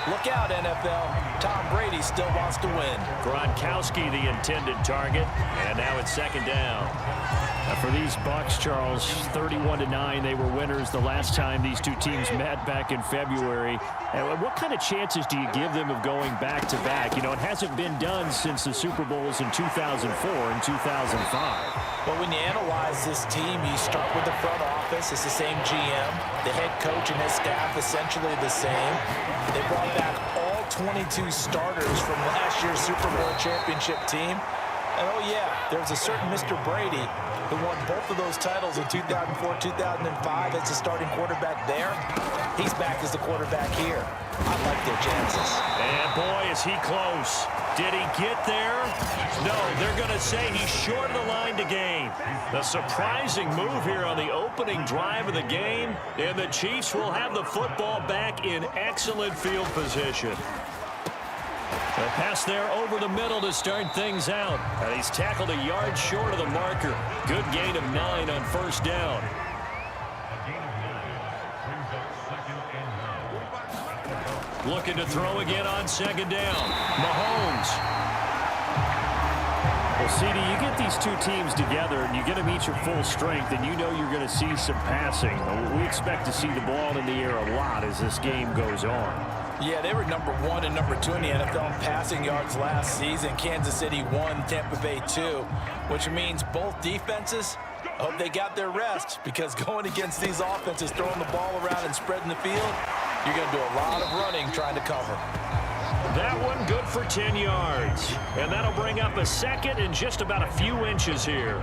Look out, NFL. Tom Brady still wants to win. Gronkowski, the intended target. And now it's second down. For these Bucs, Charles, 31-9, they were winners the last time these two teams met back in February. And what kind of chances do you give them of going back-to-back? You know, it hasn't been done since the Super Bowls in 2004 and 2005. But when you analyze this team, you start with the front office. It's the same GM. The head coach and his staff essentially the same. They brought back all 22 starters from last year's Super Bowl championship team. And oh yeah, there's a certain Mr. Brady who won both of those titles in 2004, 2005 as the starting quarterback there. He's back as the quarterback here. I like their chances. And boy, is he close. Did he get there? No, they're going to say he's short of the line to gain. The surprising move here on the opening drive of the game, and the Chiefs will have the football back in excellent field position. The pass there over the middle to start things out. And he's tackled a yard short of the marker. Good gain of 9 on first down. Looking to throw again on second down. Mahomes. Well, CD, you get these two teams together and you get them each at full strength, and you know you're going to see some passing. We expect to see the ball in the air a lot as this game goes on. Yeah, they were #1 and #2 in the NFL in passing yards last season. Kansas City 1, Tampa Bay 2, which means both defenses, hope they got their rest, because going against these offenses, throwing the ball around and spreading the field, you're going to do a lot of running trying to cover. That one good for 10 yards. And that'll bring up a second and just about a few inches here.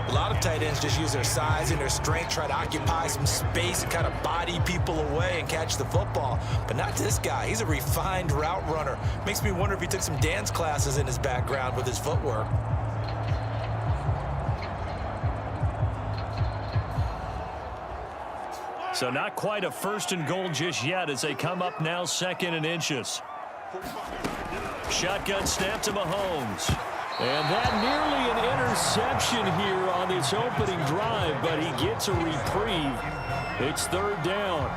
A lot of tight ends just use their size and their strength, try to occupy some space and kind of body people away and catch the football. But not this guy. He's a refined route runner. Makes me wonder if he took some dance classes in his background with his footwork. So not quite a first and goal just yet as they come up now 2nd and inches. Shotgun snap to Mahomes. And that nearly an interception here on this opening drive, but he gets a reprieve. It's 3rd down.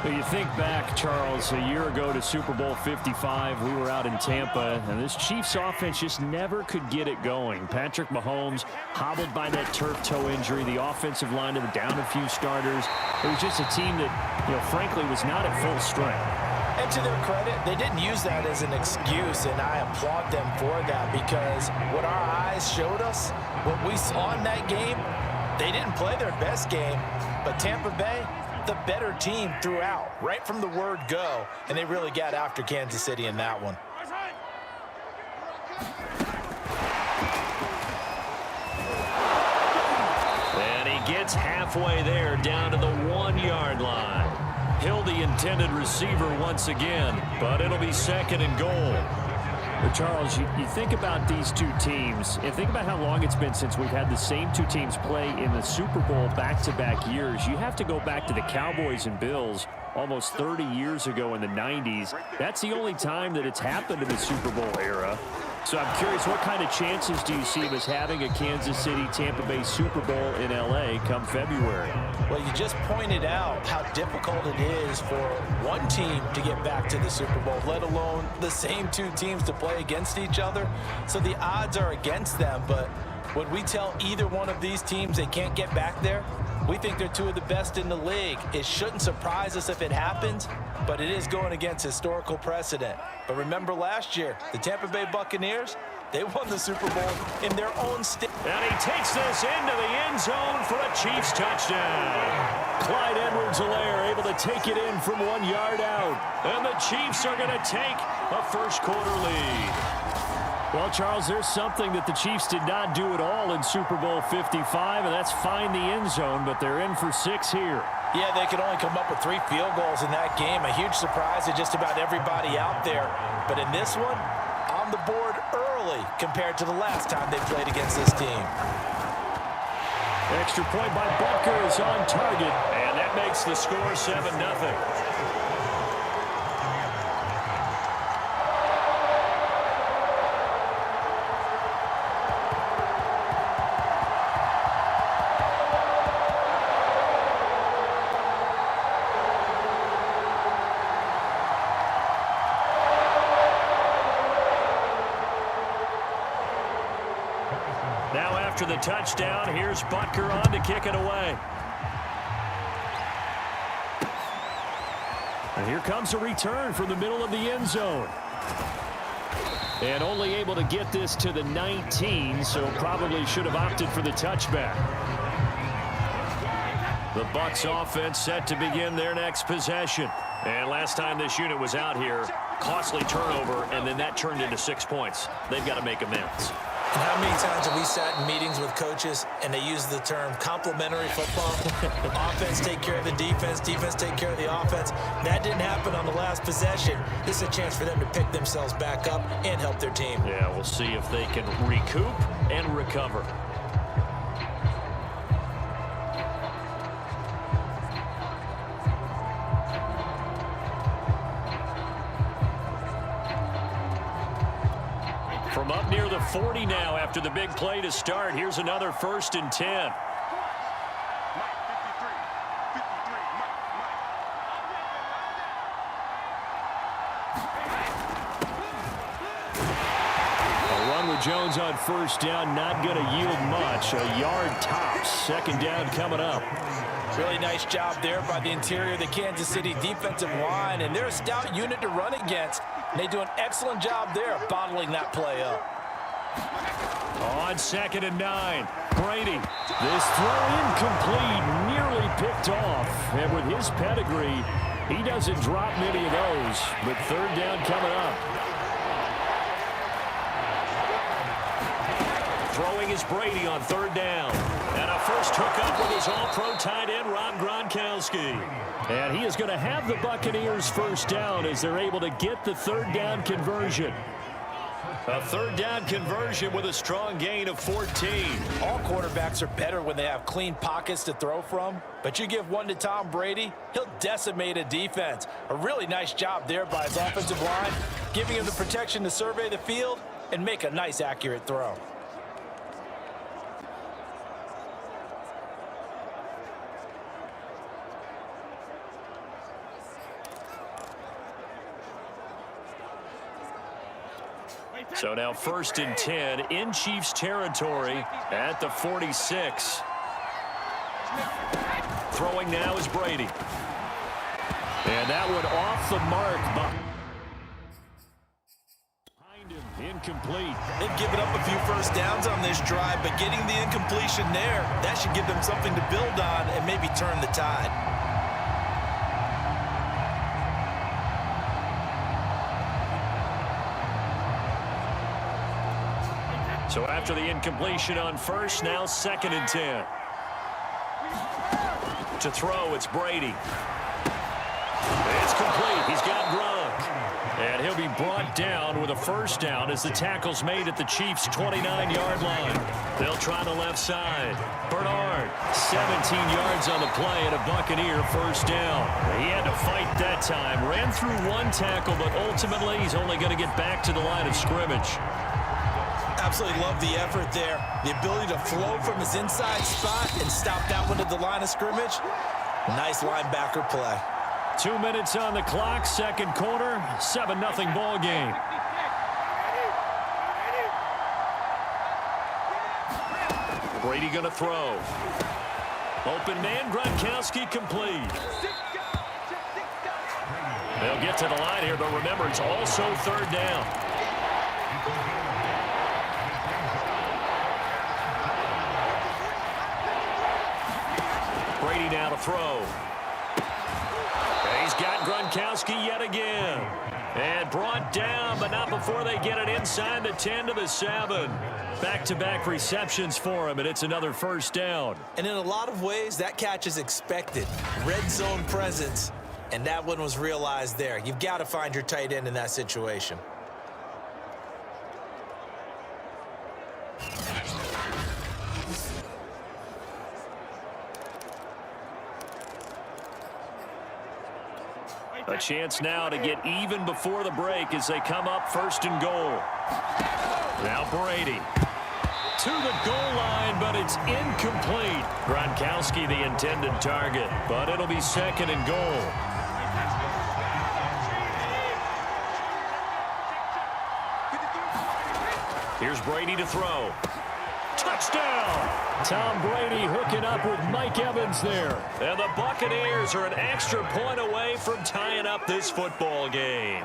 But you think back, Charles, a year ago to Super Bowl 55, we were out in Tampa, and this Chiefs offense just never could get it going. Patrick Mahomes hobbled by that turf toe injury. The offensive line was down a few starters. It was just a team that, you know, frankly, was not at full strength. And to their credit, they didn't use that as an excuse, and I applaud them for that, because what our eyes showed us, what we saw in that game, they didn't play their best game, but Tampa Bay, the better team throughout, right from the word go, and they really got after Kansas City in that one. And he gets halfway there down to the 1-yard line. Hill, the intended receiver once again, but it'll be 2nd and goal. But Charles, you think about these two teams, and think about how long it's been since we've had the same two teams play in the Super Bowl back-to-back years. You have to go back to the Cowboys and Bills almost 30 years ago in the 90s. That's the only time that it's happened in the Super Bowl era. So I'm curious, what kind of chances do you see of us having a Kansas City-Tampa Bay Super Bowl in L.A. come February? Well, you just pointed out how difficult it is for one team to get back to the Super Bowl, let alone the same two teams to play against each other. So the odds are against them, but would we tell either one of these teams they can't get back there? We think they're two of the best in the league. It shouldn't surprise us if it happens, but it is going against historical precedent. But remember last year, the Tampa Bay Buccaneers, they won the Super Bowl in their own state. And he takes this into the end zone for a Chiefs touchdown. Clyde Edwards-Helaire able to take it in from 1 yard out. And the Chiefs are going to take a first-quarter lead. Well, Charles, there's something that the Chiefs did not do at all in Super Bowl 55, and that's find the end zone, but they're in for 6 here. Yeah, they could only come up with 3 field goals in that game. A huge surprise to just about everybody out there. But in this one, on the board early compared to the last time they played against this team. Extra point by Butker is on target, and that makes the score 7-0. after the touchdown. Here's Butker on to kick it away. And here comes a return from the middle of the end zone. And only able to get this to the 19, so probably should have opted for the touchback. The Bucs offense set to begin their next possession. And last time this unit was out here, costly turnover, and then that turned into 6 points. They've got to make amends. And how many times have we sat in meetings with coaches and they use the term complementary football? Offense take care of the defense, defense take care of the offense. That didn't happen on the last possession. This is a chance for them to pick themselves back up and help their team. Yeah, we'll see if they can recoup and recover. From up near the 40 now after the big play to start. Here's another 1st and 10. A run with Jones on 1st down, not going to yield much. A yard tops. 2nd down coming up. Really nice job there by the interior of the Kansas City defensive line, and they're a stout unit to run against. They do an excellent job there bottling that play up. On 2nd and 9, Brady. This throw incomplete, nearly picked off. And with his pedigree, he doesn't drop many of those. But 3rd down coming up. Throwing is Brady on 3rd down. And a first hookup with his all-pro tight end, Rob Gronkowski. And he is going to have the Buccaneers 1st down as they're able to get the 3rd down conversion. A 3rd down conversion with a strong gain of 14. All quarterbacks are better when they have clean pockets to throw from, but you give one to Tom Brady, he'll decimate a defense. A really nice job there by his offensive line, giving him the protection to survey the field and make a nice, accurate throw. So now 1st and 10 in Chiefs territory at the 46. Throwing now is Brady. And that one off the mark. Behind him, incomplete. They've given up a few 1st downs on this drive, but getting the incompletion there, that should give them something to build on and maybe turn the tide. So after the incompletion on 1st, now 2nd and 10. To throw, it's Brady. It's complete. He's got Gronk. And he'll be brought down with a 1st down as the tackle's made at the Chiefs' 29-yard line. They'll try the left side. Bernard, 17 yards on the play and a Buccaneer 1st down. He had to fight that time. Ran through one tackle, but ultimately he's only going to get back to the line of scrimmage. Absolutely love the effort there. The ability to flow from his inside spot and stop that one at the line of scrimmage. Nice linebacker play. 2 minutes on the clock, 2nd quarter, 7-0 ball game. Brady going to throw. Open man, Gronkowski complete. They'll get to the line here, but remember, it's also 3rd down. Brady now to throw. He's got Gronkowski yet again. And brought down, but not before they get it inside the 10 to the 7. Back-to-back receptions for him, and it's another 1st down. And in a lot of ways, that catch is expected. Red zone presence, and that one was realized there. You've got to find your tight end in that situation. A chance now to get even before the break as they come up 1st and goal. Now Brady to the goal line, but it's incomplete. Gronkowski the intended target, but it'll be 2nd and goal. Here's Brady to throw. Touchdown! Tom Brady hooking up with Mike Evans there. And the Buccaneers are an extra point away from tying up this football game.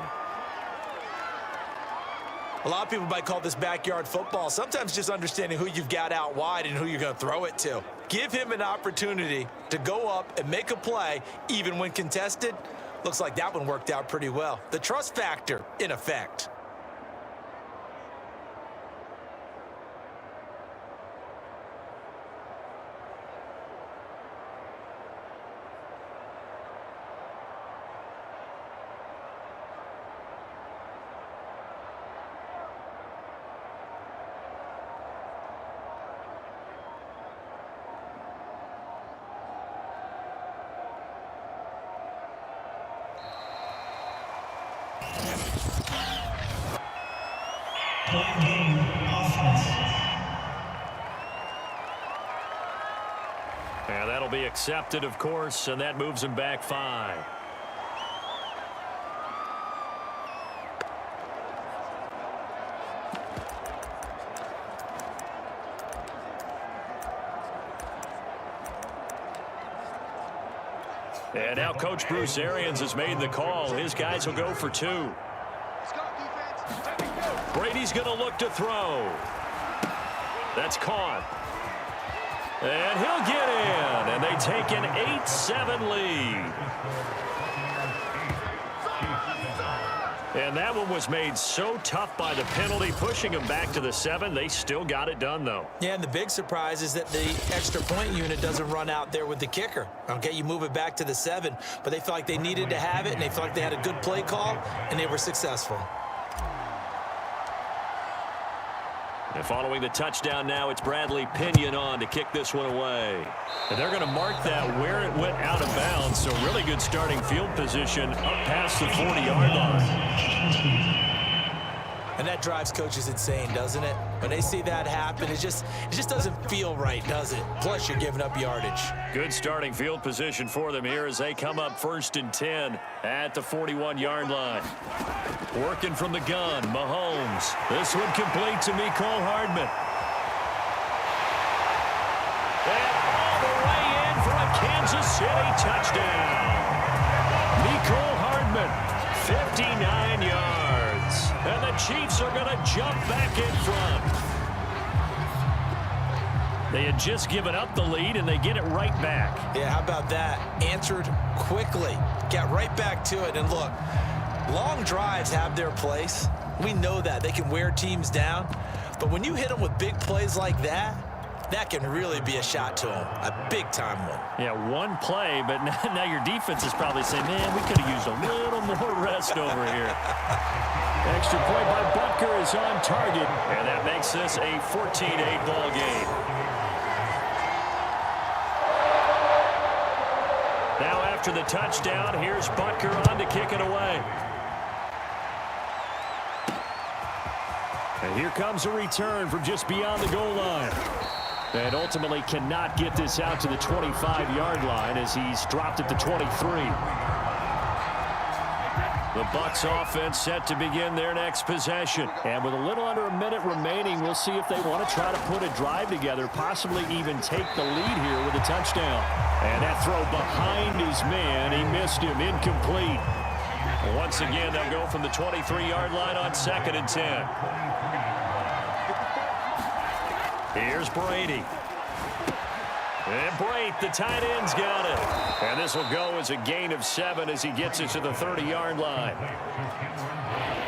A lot of people might call this backyard football. Sometimes just understanding who you've got out wide and who you're going to throw it to. Give him an opportunity to go up and make a play, even when contested. Looks like that one worked out pretty well. The trust factor in effect. And that'll be accepted, of course, and that moves him back 5. And now Coach Bruce Arians has made the call. His guys will go for 2. Brady's going to look to throw. That's caught. And he'll get in. And they take an 8-7 lead. And that one was made so tough by the penalty, pushing them back to the 7. They still got it done, though. Yeah, and the big surprise is that the extra point unit doesn't run out there with the kicker. Okay, you move it back to the 7, but they felt like they needed to have it, and they felt like they had a good play call, and they were successful. And following the touchdown now, it's Bradley Pinion on to kick this one away. And they're going to mark that where it went out of bounds. So really good starting field position up past the 40-yard line. And that drives coaches insane, doesn't it? When they see that happen, it just doesn't feel right, does it? Plus, you're giving up yardage. Good starting field position for them here as they come up 1st and 10 at the 41-yard line. Working from the gun, Mahomes. This one complete to Mecole Hardman. And all the way in for a Kansas City touchdown. Mecole Hardman, 59 yards. And the Chiefs are going to jump back in front. They had just given up the lead, and they get it right back. Yeah, how about that? Answered quickly. Got right back to it. And look, long drives have their place. We know that. They can wear teams down. But when you hit them with big plays like that, that can really be a shot to them. A big-time one. Yeah, one play, but now your defense is probably saying, man, we could have used a little more rest over here. Extra point by Butker is on target, and that makes this a 14-8 ball game. Now after the touchdown, here's Butker on to kick it away. And here comes a return from just beyond the goal line. And ultimately cannot get this out to the 25-yard line as he's dropped at the 23. The Bucs offense set to begin their next possession. And with a little under a minute remaining, we'll see if they want to try to put a drive together, possibly even take the lead here with a touchdown. And that throw behind his man, he missed him, incomplete. Once again, they'll go from the 23-yard line on 2nd and 10. Here's Brady. And Brate, the tight end's got it. And this will go as a gain of 7 as he gets it to the 30-yard line.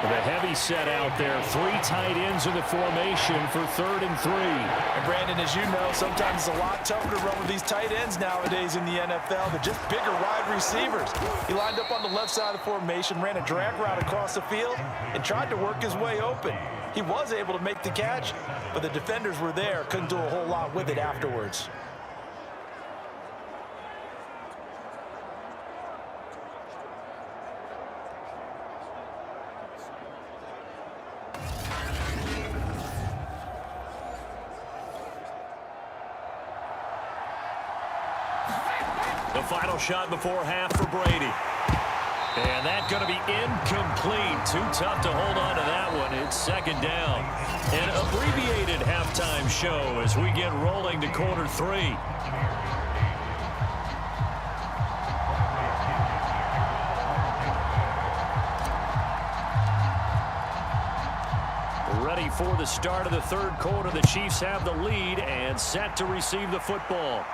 With a heavy set out there, 3 tight ends in the formation for 3rd and 3. And Brandon, as you know, sometimes it's a lot tougher to run with these tight ends nowadays in the NFL. They're just bigger wide receivers. He lined up on the left side of the formation, ran a drag route across the field, and tried to work his way open. He was able to make the catch, but the defenders were there, couldn't do a whole lot with it afterwards. The final shot before half for Brady. And that's going to be incomplete. Too tough to hold on to that one. It's second down. An abbreviated halftime show as we get rolling to quarter 3. Ready for the start of the third quarter. The Chiefs have the lead and set to receive the football.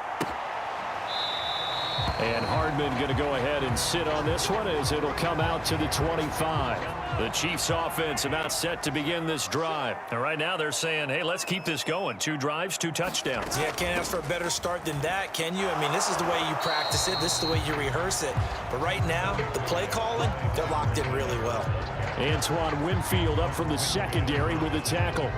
And Hardman going to go ahead and sit on this one as it'll come out to the 25. The Chiefs offense about set to begin this drive. And right now they're saying, hey, let's keep this going. 2 drives, 2 touchdowns. Yeah, can't ask for a better start than that, can you? I mean, this is the way you practice it. This is the way you rehearse it. But right now, the play calling, they're locked in really well. Antoine Winfield up from the secondary with a tackle.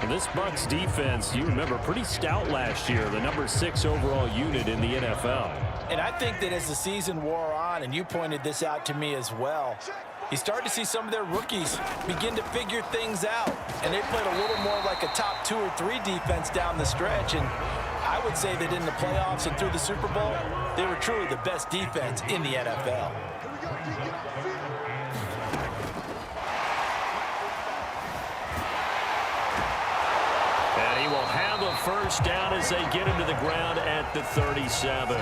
And this Bucs defense, you remember, pretty stout last year. The number 6 overall unit in the NFL. And I think that as the season wore on, and you pointed this out to me as well, you start to see some of their rookies begin to figure things out. And they played a little more like a top 2 or 3 defense down the stretch. And I would say that in the playoffs and through the Super Bowl, they were truly the best defense in the NFL. And he will have a first down as they get him to the ground at the 37.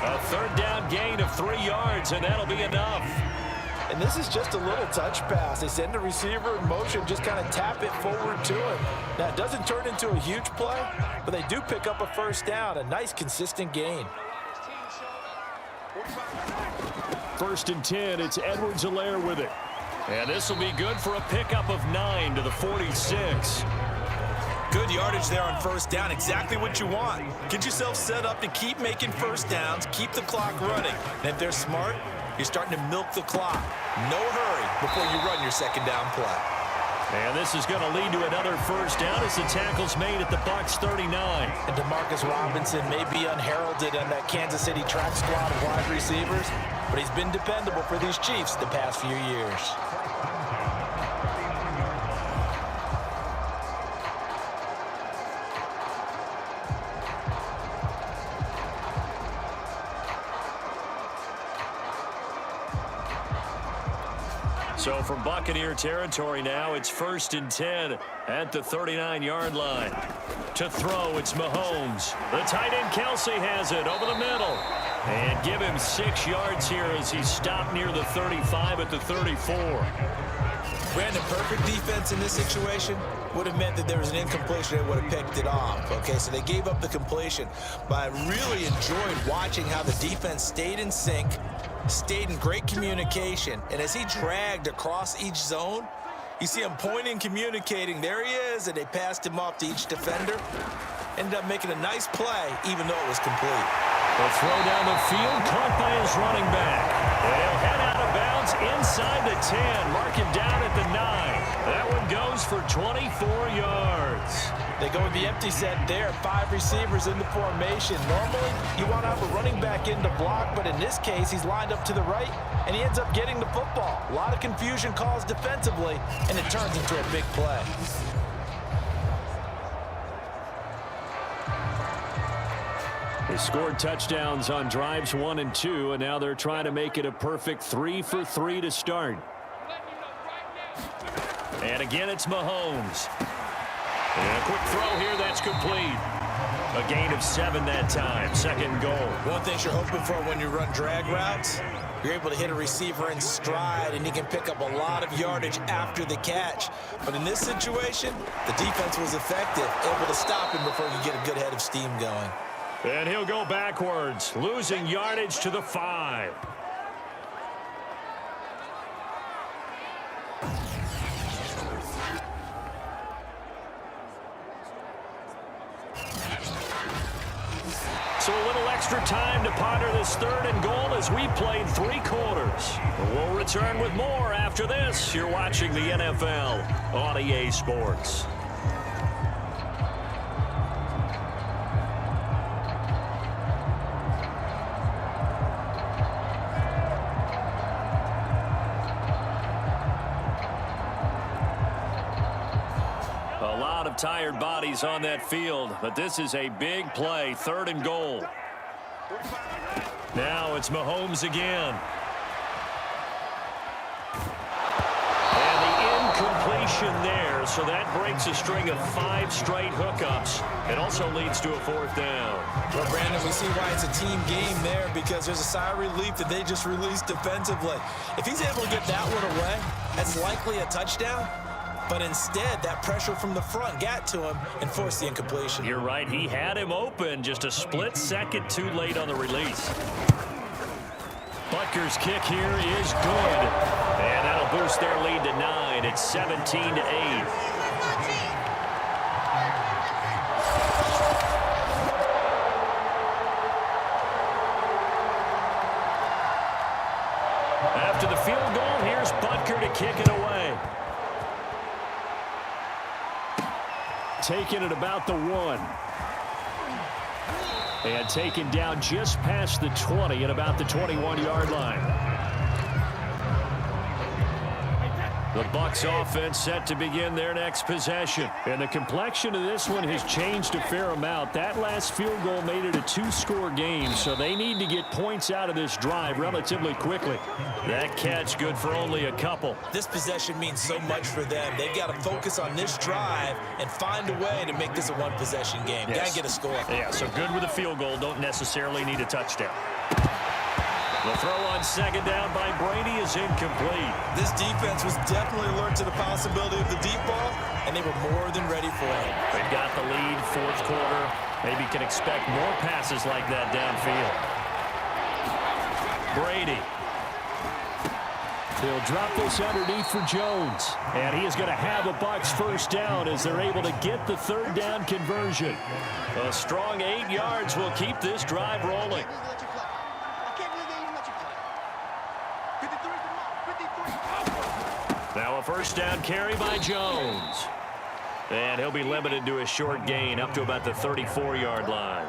A third down gain of 3 yards, and that'll be enough. And this is just a little touch pass. They send the receiver in motion, just kind of tap it forward to him. Now, it doesn't turn into a huge play, but they do pick up a first down, a nice, consistent gain. 1st and 10, it's Edwards-Helaire with it. And this will be good for a pickup of 9 to the 46. Good yardage there on first down. Exactly what you want. Get yourself set up to keep making first downs, keep the clock running. And if they're smart, you're starting to milk the clock. No hurry before you run your second down play. And this is going to lead to another first down as the tackle's made at the Bucs 39. And Demarcus Robinson may be unheralded on that Kansas City track squad of wide receivers, but he's been dependable for these Chiefs the past few years. So from Buccaneer territory now, it's 1st and 10 at the 39-yard line. To throw, it's Mahomes. The tight end Kelsey has it over the middle. And give him 6 yards here as he stopped near the 35 at the 34. Brandon, perfect defense in this situation would have meant that there was an incompletion that would have picked it off. Okay, so they gave up the completion. But I really enjoyed watching how the defense stayed in sync, stayed in great communication, and as he dragged across each zone, you see him pointing, communicating. There he is, and they passed him off to each defender. Ended up making a nice play, even though it was complete. The throw down the field, caught by his running back. And he'll head out of bounds inside the 10, mark him down at the 9. That one goes for 24 yards. They go with the empty set there, 5 receivers in the formation. Normally, you want to have a running back in to block, but in this case, he's lined up to the right, and he ends up getting the football. A lot of confusion caused defensively, and it turns into a big play. They scored touchdowns on drives 1 and 2, and now they're trying to make it a perfect 3 for 3 to start. And again, it's Mahomes. And a quick throw here, that's complete. A gain of 7 that time, 2nd goal. One thing you're hoping for when you run drag routes, you're able to hit a receiver in stride, and he can pick up a lot of yardage after the catch. But in this situation, the defense was effective, able to stop him before he could get a good head of steam going. And he'll go backwards, losing yardage to the 5. So a little extra time to ponder this 3rd and goal as we played 3 quarters. We'll return with more after this. You're watching the NFL on EA Sports. A lot of tired bodies on that field, but this is a big play, 3rd and goal. Now it's Mahomes again. conversion there, so that breaks a string of 5 straight hookups. It also leads to a 4th down. Well, Brandon, we see why it's a team game there, because there's a sigh of relief that they just released defensively. If he's able to get that one away, that's likely a touchdown. But instead, that pressure from the front got to him and forced the incompletion. You're right. He had him open, just a split second too late on the release. Butker's kick here is good. And that'll boost their lead to 9. It's 17-8. After the field goal, here's Butker to kick it away. Taken at about the 1. And taken down just past the 20 at about the 21-yard line. The Bucs offense set to begin their next possession. And the complexion of this one has changed a fair amount. That last field goal made it a 2-score game, so they need to get points out of this drive relatively quickly. That catch good for only a couple. This possession means so much for them. They've got to focus on this drive and find a way to make this a one-possession game. Yes. Got to get a score. Yeah, so good with a field goal. Don't necessarily need a touchdown. The throw on 2nd down by Brady is incomplete. This defense was definitely alert to the possibility of the deep ball, and they were more than ready for it. They've got the lead, 4th quarter. Maybe can expect more passes like that downfield. Brady. He'll drop this underneath for Jones. And he is going to have a Bucs 1st down as they're able to get the 3rd down conversion. A strong 8 yards will keep this drive rolling. Now a 1st down carry by Jones. And he'll be limited to a short gain up to about the 34-yard line.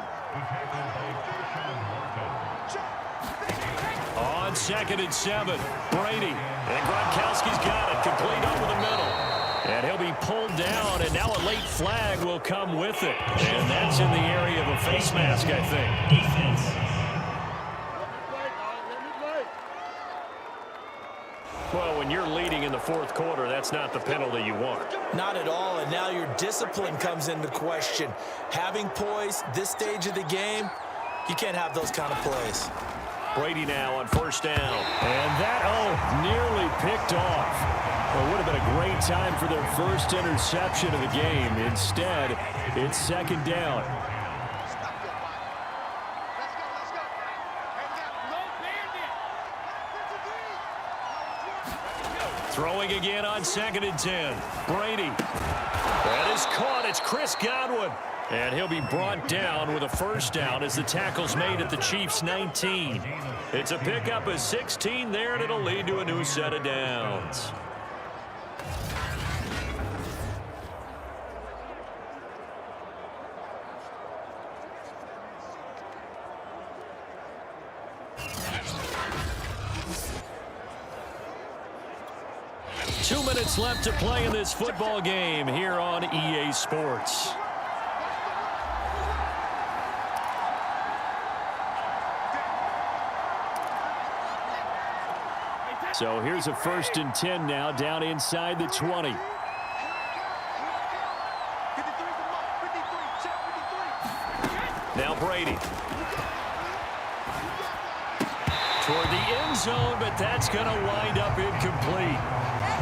On 2nd and 7, Brady. And Gronkowski's got it, complete over the middle. And he'll be pulled down, and now a late flag will come with it. And that's in the area of a face mask, I think. Defense. Well, when you're leading in the 4th quarter, that's not the penalty you want. Not at all, and now your discipline comes into question. Having poise this stage of the game, you can't have those kind of plays. Brady now on 1st down. And that, nearly picked off. Well, it would have been a great time for their first interception of the game. Instead, it's 2nd down. Throwing again on 2nd and 10. Brady. That is caught. It's Chris Godwin. And he'll be brought down with a 1st down as the tackle's made at the Chiefs' 19. It's a pickup of 16 there, and it'll lead to a new set of downs. Two minutes left to play in this football game here on EA Sports. So here's a 1st and 10 now down inside the 20. Now Brady. Toward the end zone, but that's going to wind up incomplete.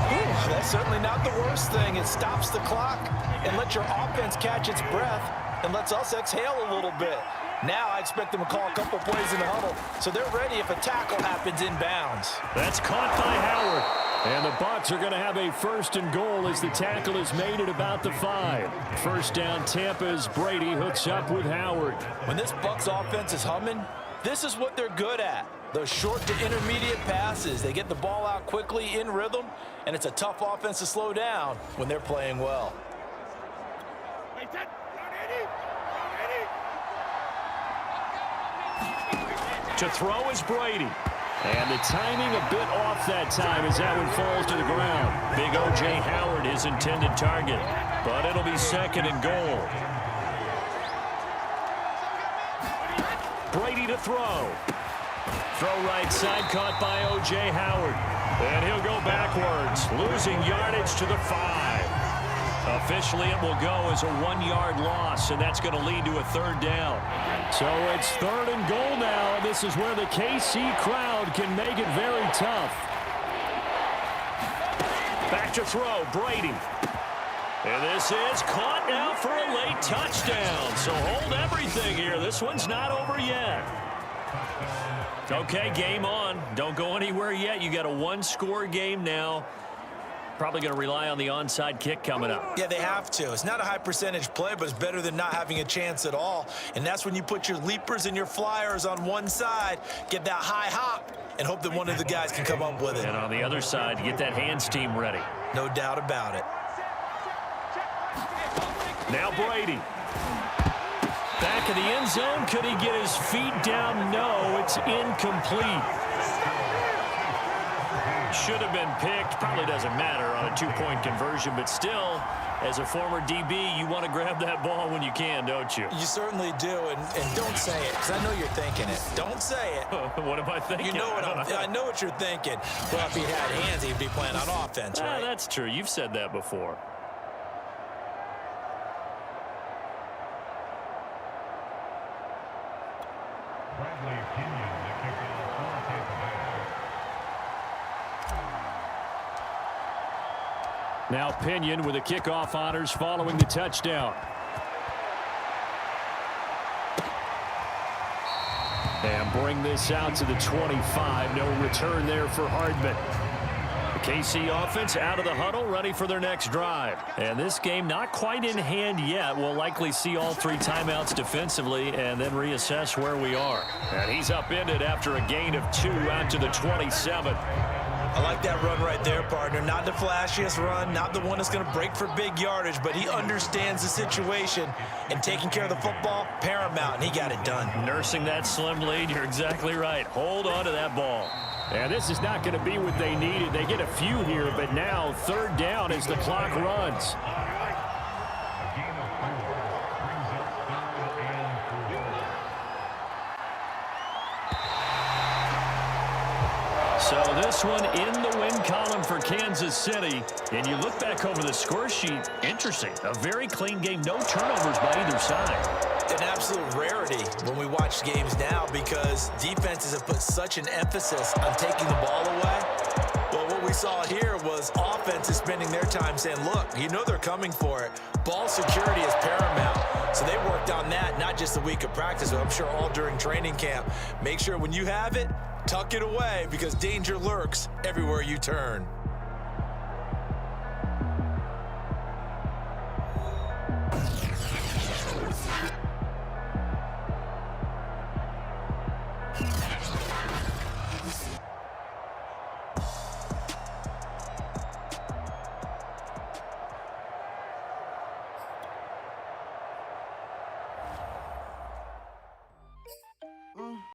Ooh, that's certainly not the worst thing. It stops the clock and lets your offense catch its breath and lets us exhale a little bit. Now I expect them to call a couple plays in the huddle, so they're ready if a tackle happens inbounds. That's caught by Howard. And the Bucs are going to have a 1st and goal as the tackle is made at about the 5. 1st down Tampa as Brady hooks up with Howard. When this Bucs offense is humming, this is what they're good at. Those short to intermediate passes. They get the ball out quickly in rhythm, and it's a tough offense to slow down when they're playing well. To throw is Brady. And the timing a bit off that time as that one falls to the ground. Big O.J. Howard, his intended target. But it'll be 2nd and goal. Brady to throw. Throw right side, caught by O.J. Howard. And he'll go backwards, losing yardage to the 5. Officially, it will go as a 1-yard loss, and that's going to lead to a third down. So it's 3rd and goal now. This is where the KC crowd can make it very tough. Back to throw, Brady. And this is caught now for a late touchdown. So hold everything here. This one's not over yet. Okay, game on. Don't go anywhere yet. You got a 1-score game now. Probably going to rely on the onside kick coming up. Yeah, they have to. It's not a high percentage play, but it's better than not having a chance at all. And that's when you put your leapers and your flyers on one side, get that high hop, and hope that one of the guys can come up with it. And on the other side, get that hands team ready. No doubt about it. Now Brady. Back of the end zone. Could he get his feet down? No, it's incomplete. Should have been picked. Probably doesn't matter on a 2-point conversion, but still, as a former DB, you want to grab that ball when you can, don't you? You certainly do, and don't say it, because I know you're thinking it. Don't say it. What am I thinking? You know what I know what you're thinking. Well, if he had hands, he'd be playing on offense, right? That's true. You've said that before. Now Pinion with the kickoff honors following the touchdown. And bring this out to the 25. No return there for Hardman. The KC offense out of the huddle, ready for their next drive. And this game not quite in hand yet. We'll likely see all 3 timeouts defensively and then reassess where we are. And he's upended after a gain of 2 out to the 27. I like that run right there, partner. Not the flashiest run, not the one that's going to break for big yardage, but he understands the situation, and taking care of the football, paramount, and he got it done. Nursing that slim lead, you're exactly right. Hold on to that ball. And this is not going to be what they needed. They get a few here, but now 3rd down as the clock runs. So this one in the win column for Kansas City. And you look back over the score sheet, interesting. A very clean game, no turnovers by either side. An absolute rarity when we watch games now because defenses have put such an emphasis on taking the ball away. Well, what we saw here was offenses spending their time saying, look, you know they're coming for it. Ball security is paramount. So they worked on that, not just a week of practice, but I'm sure all during training camp. Make sure when you have it, tuck it away because danger lurks everywhere you turn.